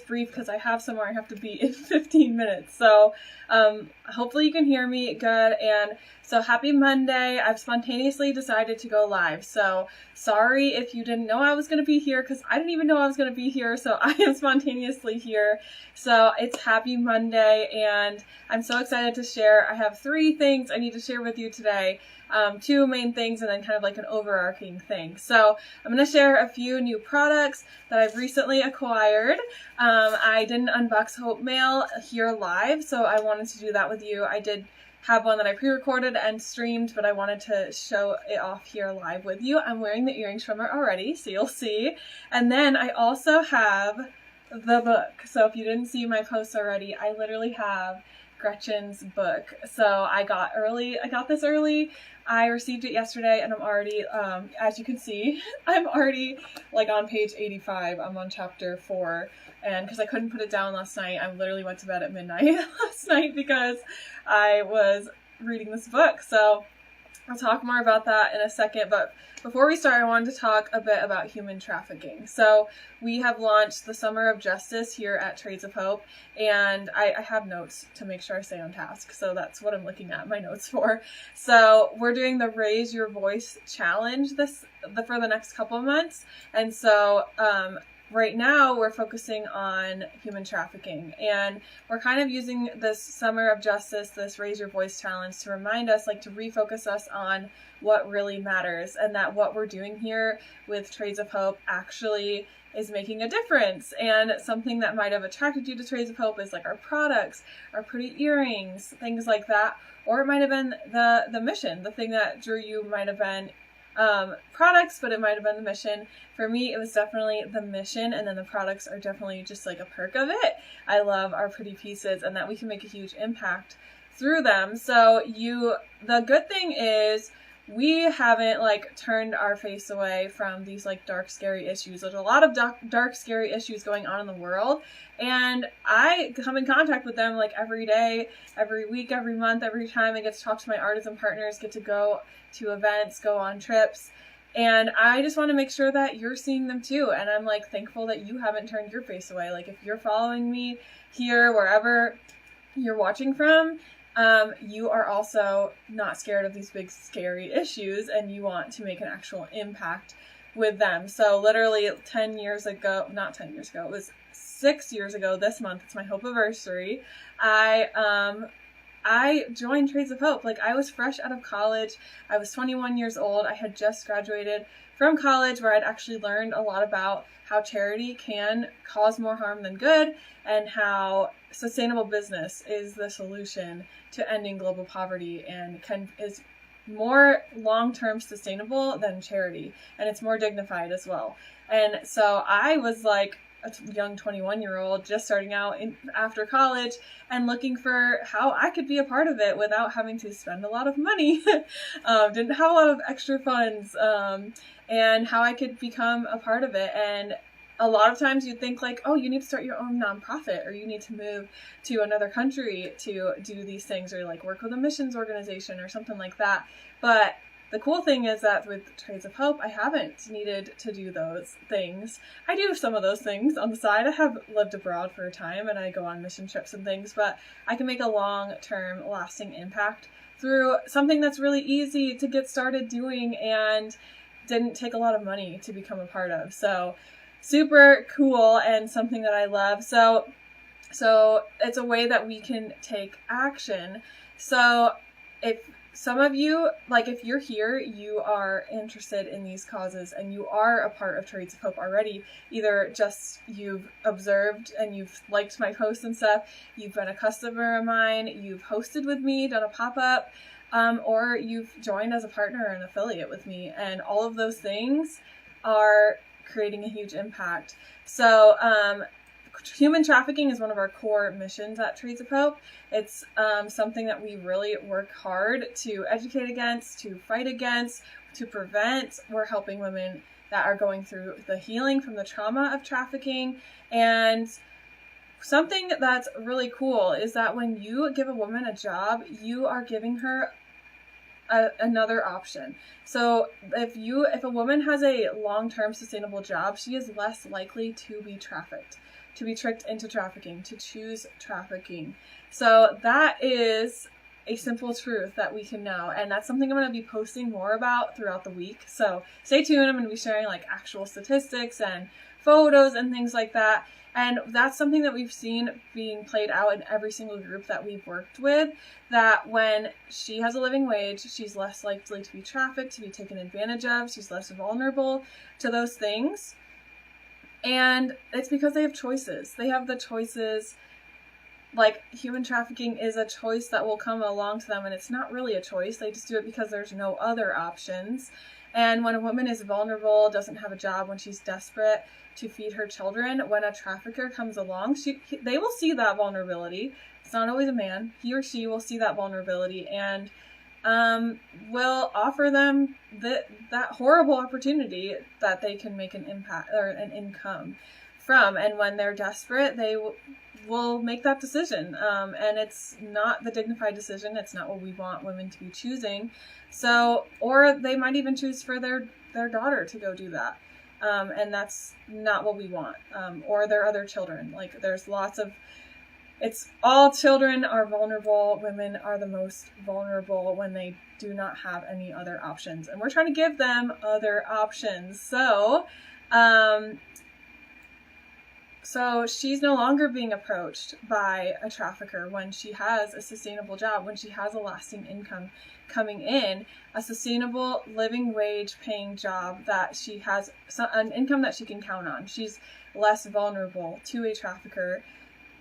brief because I have somewhere I have to be in 15 minutes. So hopefully you can hear me good. And so happy Monday. I've spontaneously decided to go live. So sorry if you didn't know I was going to be here, because I didn't even know I was going to be here. So I am spontaneously here. So it's happy Monday and I'm so excited to share. I have 3 things I need to share with you today. 2 main things and then kind of like an overarching thing. So I'm going to share a few new products that I've recently acquired. I didn't unbox Hope Mail here live, so I wanted to do that with you. I did have one that I pre-recorded and streamed, but I wanted to show it off here live with you. I'm wearing the earrings from it already, so you'll see. And then I also have the book. So if you didn't see my posts already, I literally have Gretchen's book. So I got this early. I received it yesterday and I'm already, as you can see, I'm already like on page 85. I'm on chapter 4. And because I couldn't put it down last night, I literally went to bed at midnight last night because I was reading this book. So I'll talk more about that in a second, but before we start, I wanted to talk a bit about human trafficking. So we have launched the Summer of Justice here at Trades of Hope, and I have notes to make sure I stay on task, so that's what I'm looking at my notes for. So we're doing the Raise Your Voice Challenge for the next couple of months, and so right now we're focusing on human trafficking, and we're kind of using this Summer of Justice, this Raise Your Voice Challenge, to remind us, like to refocus us on what really matters, and that what we're doing here with Trades of Hope actually is making a difference. And something that might have attracted you to Trades of Hope is like our products, our pretty earrings, things like that, or it might have been the mission. The thing that drew you might have been products, but it might have been the mission. For me, it was definitely the mission, and then the products are definitely just like a perk of it. I love our pretty pieces and that we can make a huge impact through them. So the good thing is we haven't like turned our face away from these like dark, scary issues. There's a lot of dark, scary issues going on in the world, and I come in contact with them like every day, every week, every month, every time I get to talk to my artisan partners, get to go to events, go on trips, and I just want to make sure that you're seeing them too. And I'm like thankful that you haven't turned your face away. Like if you're following me here, wherever you're watching from, you are also not scared of these big scary issues and you want to make an actual impact with them. So literally 10 years ago, not 10 years ago, it was 6 years ago this month, it's my Hope anniversary, I joined Trades of Hope. Like I was fresh out of college. I was 21 years old. I had just graduated from college, where I'd actually learned a lot about how charity can cause more harm than good, and how sustainable business is the solution to ending global poverty and is more long-term sustainable than charity, and it's more dignified as well. And so I was like a young 21-year-old just starting out after college and looking for how I could be a part of it without having to spend a lot of money. Didn't have a lot of extra funds, and how I could become a part of it. And a lot of times you think like, oh, you need to start your own nonprofit, or you need to move to another country to do these things, or like work with a missions organization or something like that. But the cool thing is that with Trades of Hope, I haven't needed to do those things. I do some of those things on the side. I have lived abroad for a time and I go on mission trips and things, but I can make a long-term lasting impact through something that's really easy to get started doing and didn't take a lot of money to become a part of. So super cool and something that I love. So it's a way that we can take action. So if some of you, like if you're here, you are interested in these causes and you are a part of Trades of Hope already, either just you've observed and you've liked my posts and stuff, you've been a customer of mine, you've hosted with me, done a pop-up, or you've joined as a partner or an affiliate with me, and all of those things are creating a huge impact. So human trafficking is one of our core missions at Trades of Hope. It's something that we really work hard to educate against, to fight against, to prevent. We're helping women that are going through the healing from the trauma of trafficking. And something that's really cool is that when you give a woman a job, you are giving her another option. So if a woman has a long-term sustainable job, she is less likely to be trafficked. to be tricked into trafficking, to choose trafficking. So that is a simple truth that we can know, and that's something I'm going to be posting more about throughout the week. So stay tuned. I'm going to be sharing like actual statistics and photos and things like that. And that's something that we've seen being played out in every single group that we've worked with, that when she has a living wage, she's less likely to be trafficked, to be taken advantage of. She's less vulnerable to those things. And it's because they have choices. They have the choices. Like, human trafficking is a choice that will come along to them, and it's not really a choice. They just do it because there's no other options. And when a woman is vulnerable, doesn't have a job, when she's desperate to feed her children, when a trafficker comes along, they will see that vulnerability. It's not always a man. He or she will see that vulnerability and will offer them that horrible opportunity that they can make an impact or an income from. And when they're desperate, they will make that decision. And it's not the dignified decision. It's not what we want women to be choosing. So, or they might even choose for their daughter to go do that. And that's not what we want. Or their other children. Like, there's lots of, it's all children are vulnerable. Women are the most vulnerable when they do not have any other options. And we're trying to give them other options. So she's no longer being approached by a trafficker when she has a sustainable job, when she has a lasting income coming in, a sustainable living wage paying job that she has an income that she can count on. She's less vulnerable to a trafficker.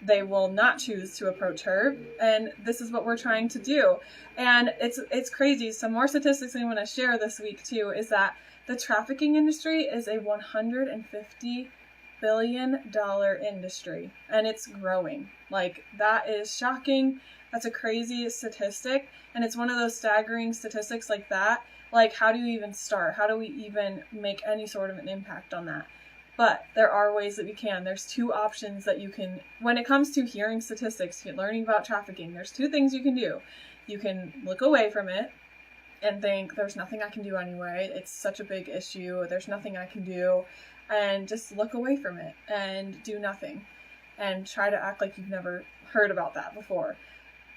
They will not choose to approach her. And this is what we're trying to do. And it's crazy. Some more statistics I want to share this week too is that the trafficking industry is a $150 billion industry, and it's growing. Like, that is shocking. That's a crazy statistic, and it's one of those staggering statistics like that. Like, how do you even start? How do we even make any sort of an impact on that? But there are ways that we can. There's two options that you can, when it comes to hearing statistics, learning about trafficking, there's two things you can do. You can look away from it and think, there's nothing I can do anyway. It's such a big issue. There's nothing I can do. And just look away from it and do nothing and try to act like you've never heard about that before.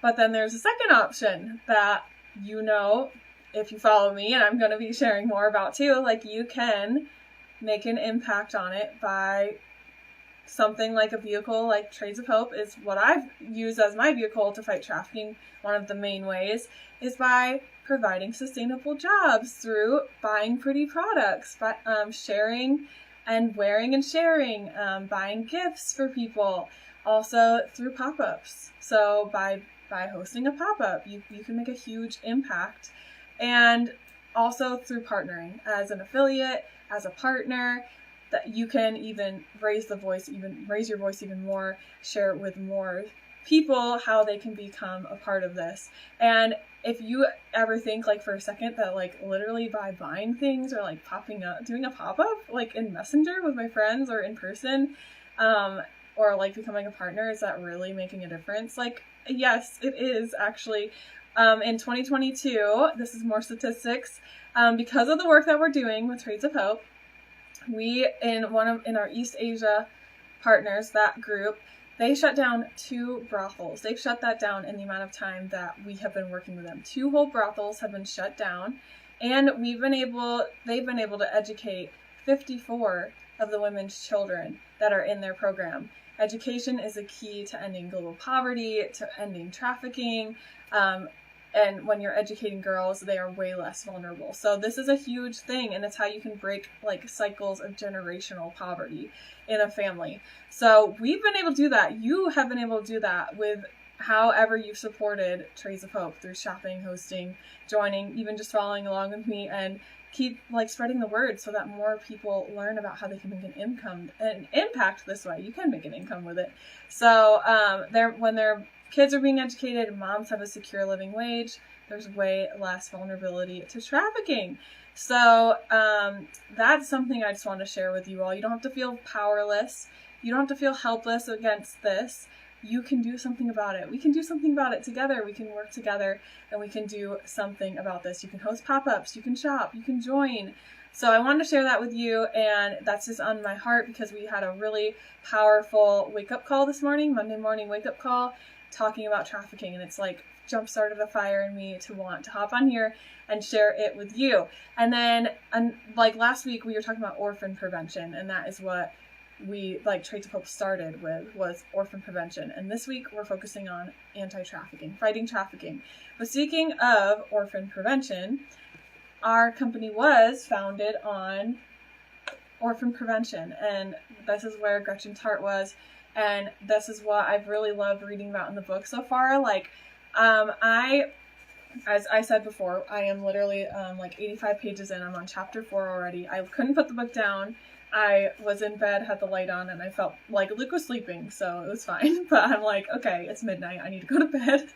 But then there's a second option that, you know, if you follow me, and I'm going to be sharing more about too, like, you can make an impact on it by something like a vehicle like Trades of Hope is what I've used as my vehicle to fight trafficking. One of the main ways is by providing sustainable jobs through buying pretty products, by sharing and wearing and sharing, buying gifts for people, also through pop-ups. So by hosting a pop-up, you can make a huge impact. And also through partnering as an affiliate, as a partner, that you can even raise your voice even more, share it with more people how they can become a part of this. And if you ever think, like, for a second that, like, literally by buying things or, like, popping up, doing a pop-up, like, in Messenger with my friends or in person, or, like, becoming a partner, is that really making a difference? Like, yes, it is, actually. In 2022, this is more statistics, because of the work that we're doing with Trades of Hope, we, in our East Asia partners, that group, they shut down 2 brothels. They've shut that down in the amount of time that we have been working with them. 2 whole brothels have been shut down, and they've been able to educate 54 of the women's children that are in their program. Education is a key to ending global poverty, to ending trafficking, and when you're educating girls, they are way less vulnerable. So this is a huge thing, and it's how you can break, like, cycles of generational poverty in a family. So we've been able to do that. You have been able to do that with however you've supported Trades of Hope, through shopping, hosting, joining, even just following along with me, and keep, like, spreading the word so that more people learn about how they can make an impact this way. You can make an income with it. So when their kids are being educated, moms have a secure living wage, there's way less vulnerability to trafficking. So that's something I just want to share with you all. You don't have to feel powerless. You don't have to feel helpless against this. You can do something about it. We can do something about it together. We can work together, and we can do something about this. You can host pop-ups. You can shop. You can join. So I wanted to share that with you, and that's just on my heart because we had a really powerful wake-up call this morning, Monday morning wake-up call, talking about trafficking, and it's like jump-started a fire in me to want to hop on here and share it with you. And then, like last week, we were talking about orphan prevention, and that is what we, like, Trades of Hope started with, was orphan prevention. And this week, we're focusing on anti-trafficking, fighting trafficking. But speaking of orphan prevention, our company was founded on orphan prevention, and this is where Gretchen's heart was, and this is what I've really loved reading about in the book so far. Like, as I said before, I am literally like 85 pages in. I'm on chapter 4 already. I couldn't put the book down. I was in bed, had the light on, and I felt like Luke was sleeping, so it was fine. But I'm like, okay, it's midnight. I need to go to bed.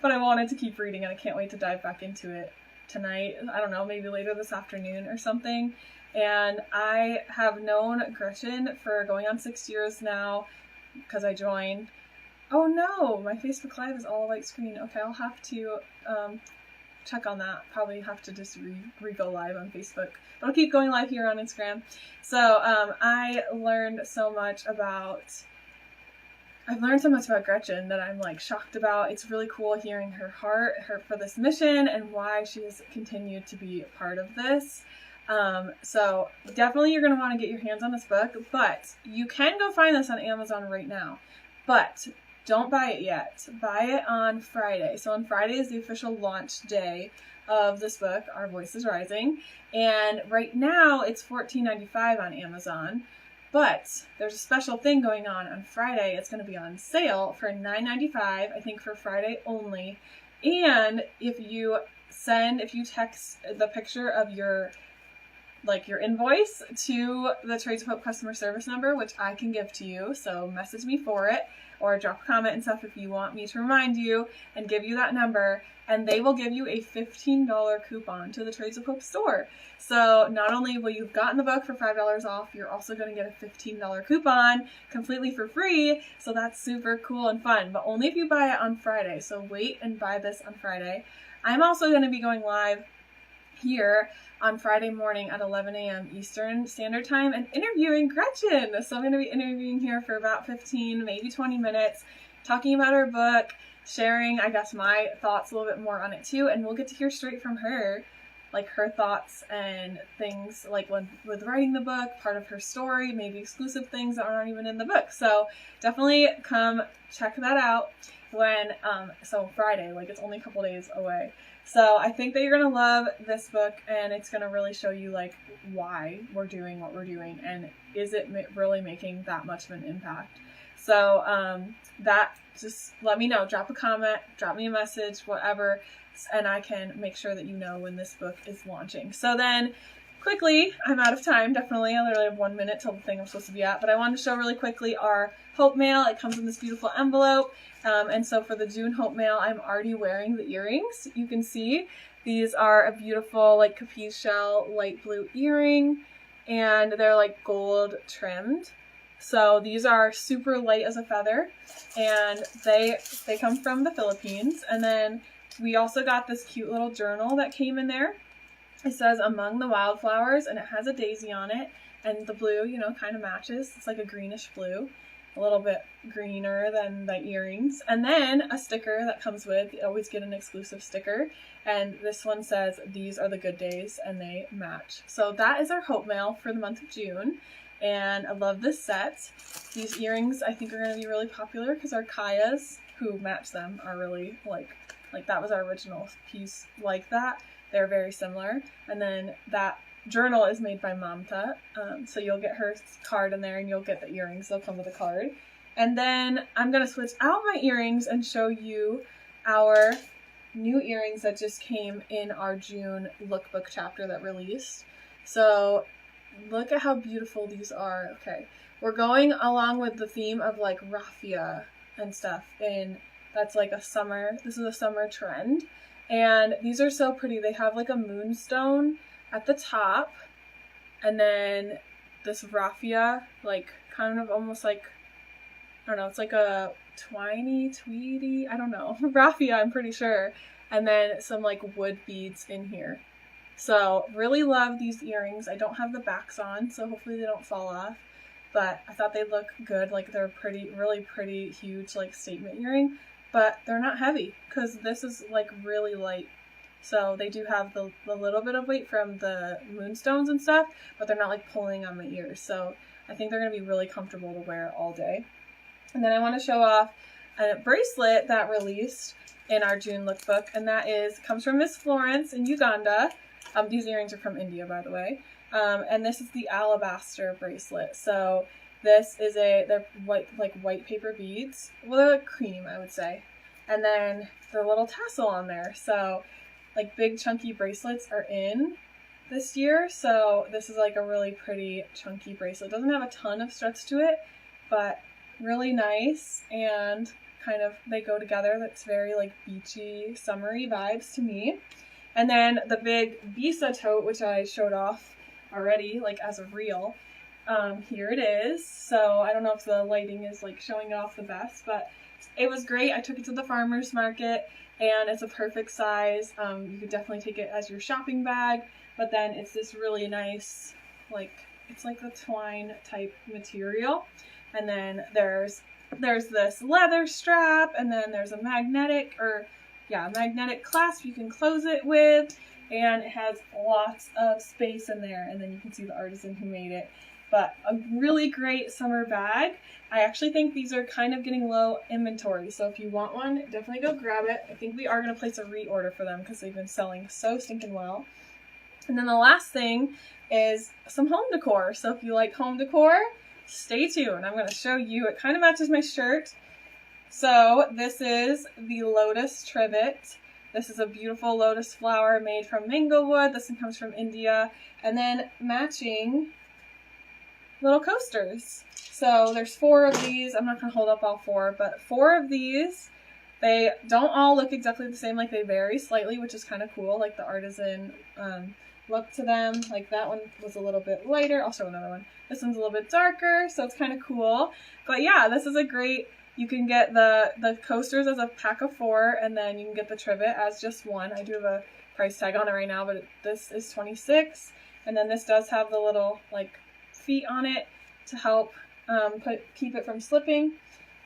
But I wanted to keep reading, and I can't wait to dive back into it tonight. I don't know, maybe later this afternoon or something. And I have known Gretchen for going on 6 years now because I joined. Oh no, my Facebook Live is all a white screen. Okay, I'll have to check on that. Probably have to just re-go live on Facebook. But I'll keep going live here on Instagram. So I learned so much about Gretchen that I'm like shocked about. It's really cool hearing her heart for this mission and why she's continued to be a part of this. So definitely you're going to want to get your hands on this book, but you can go find this on Amazon right now. But don't buy it yet. Buy it on Friday. So on Friday is the official launch day of this book, Our Voice is Rising. And right now it's $14.95 on Amazon. But there's a special thing going on Friday. It's going to be on sale for $9.95, I think for Friday only. And if you text the picture of your invoice to the Trades of Hope customer service number, which I can give to you, so message me for it, or drop a comment and stuff if you want me to remind you and give you that number, and they will give you a $15 coupon to the Trades of Hope store. So not only will you've gotten the book for $5 off, you're also going to get a $15 coupon completely for free, so that's super cool and fun, but only if you buy it on Friday, so wait and buy this on Friday. I'm also going to be going live here on Friday morning at 11 a.m. Eastern Standard Time and interviewing Gretchen. So I'm going to be interviewing here for about 15, maybe 20 minutes, talking about her book, sharing, I guess, my thoughts a little bit more on it too, and we'll get to hear straight from her, like her thoughts and things like with writing the book, part of her story, maybe exclusive things that aren't even in the book. So definitely come check that out when, so Friday, like it's only a couple days away. So I think that you're going to love this book, and it's going to really show you like why we're doing what we're doing, and is it really making that much of an impact. So that, just let me know, drop a comment, drop me a message, whatever, and I can make sure that you know when this book is launching. So then quickly, I'm out of time, definitely. I literally have 1 minute till the thing I'm supposed to be at, but I wanted to show really quickly our Hope Mail. It comes in this beautiful envelope. And so for the June Hope Mail, I'm already wearing the earrings. You can see these are a beautiful like capiz shell light blue earring, and they're like gold trimmed. So these are super light as a feather, and they come from the Philippines. And then we also got this cute little journal that came in there. It says Among the Wildflowers, and it has a daisy on it, and the blue, you know, kind of matches. It's like a greenish blue, a little bit greener than the earrings. And then a sticker that comes with, you always get an exclusive sticker, and this one says These Are the Good Days, and they match. So that is our Hope Mail for the month of June, and I love this set. These earrings I think are going to be really popular because our Kayas, who match them, are really like that was our original piece like that. They're very similar. And then that journal is made by Mamta, so you'll get her card in there and you'll get the earrings. They'll come with a card. And then I'm going to switch out my earrings and show you our new earrings that just came in our June lookbook chapter that released. So look at how beautiful these are. Okay, we're going along with the theme of like raffia and stuff, and that's like a summer, this is a summer trend. And these are so pretty. They have like a moonstone at the top, and then this raffia, like kind of almost like, I don't know, it's like a tweedy, I don't know, raffia, I'm pretty sure. And then some like wood beads in here. So really love these earrings. I don't have the backs on, so hopefully they don't fall off. But I thought they'd look good. Like they're pretty, really pretty, huge, like statement earring. But they're not heavy because this is like really light. So they do have the little bit of weight from the moonstones and stuff, but they're not like pulling on my ears. So I think they're going to be really comfortable to wear all day. And then I want to show off a bracelet that released in our June lookbook, and that comes from Miss Florence in Uganda. These earrings are from India, by the way. And this is the alabaster bracelet. So this is they're white paper beads. Well, they're like cream, I would say. And then the little tassel on there. So like big chunky bracelets are in this year. So this is like a really pretty chunky bracelet. It doesn't have a ton of stretch to it, but really nice, and kind of they go together. That's very like beachy, summery vibes to me. And then the big Visa tote, which I showed off already, like as a reel. Here it is. So I don't know if the lighting is like showing it off the best, but it was great. I took it to the farmer's market, and it's a perfect size. You could definitely take it as your shopping bag, but then it's this really nice, like, it's like the twine type material. And then there's this leather strap, and then there's a magnetic clasp you can close it with, and it has lots of space in there, and then you can see the artisan who made it. But a really great summer bag. I actually think these are kind of getting low inventory, so if you want one, definitely go grab it. I think we are going to place a reorder for them because they've been selling so stinking well. And then the last thing is some home decor. So if you like home decor, stay tuned. I'm going to show you. It kind of matches my shirt. So this is the lotus trivet. This is a beautiful lotus flower made from mango wood. This one comes from India. And then matching little coasters. So there's 4 of these. I'm not going to hold up all 4, but 4 of these. They don't all look exactly the same. Like they vary slightly, which is kind of cool. Like the artisan look to them. Like that one was a little bit lighter. I'll show another one. This one's a little bit darker, so it's kind of cool. But yeah, this is a great, you can get the coasters as a pack of 4, and then you can get the trivet as just one. I do have a price tag on it right now, but this is $26. And then this does have the little like feet on it to help keep it from slipping.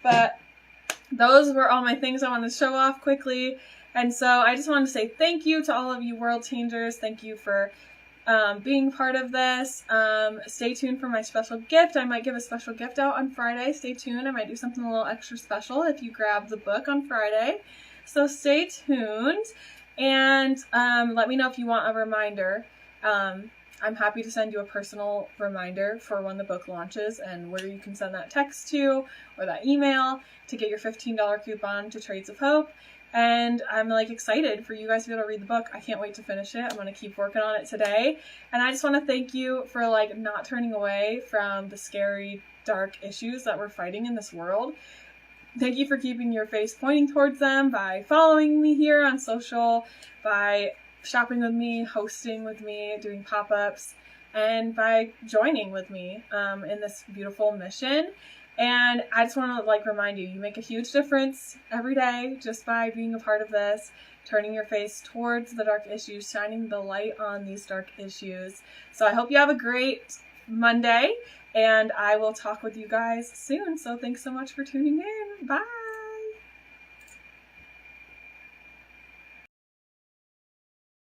But those were all my things I wanted to show off quickly. And so I just wanted to say thank you to all of you world changers. Thank you for being part of this. Stay tuned for my special gift. I might give a special gift out on Friday. Stay tuned. I might do something a little extra special if you grab the book on Friday. So stay tuned, and let me know if you want a reminder. I'm happy to send you a personal reminder for when the book launches, and where you can send that text to or that email to get your $15 coupon to Trades of Hope. And I'm like excited for you guys to be able to read the book. I can't wait to finish it. I'm going to keep working on it today. And I just want to thank you for like not turning away from the scary, dark issues that we're fighting in this world. Thank you for keeping your face pointing towards them by following me here on social, by shopping with me, hosting with me, doing pop-ups, and by joining with me in this beautiful mission. And I just want to like remind you, you make a huge difference every day just by being a part of this, turning your face towards the dark issues, shining the light on these dark issues. So I hope you have a great Monday, and I will talk with you guys soon. So thanks so much for tuning in. Bye.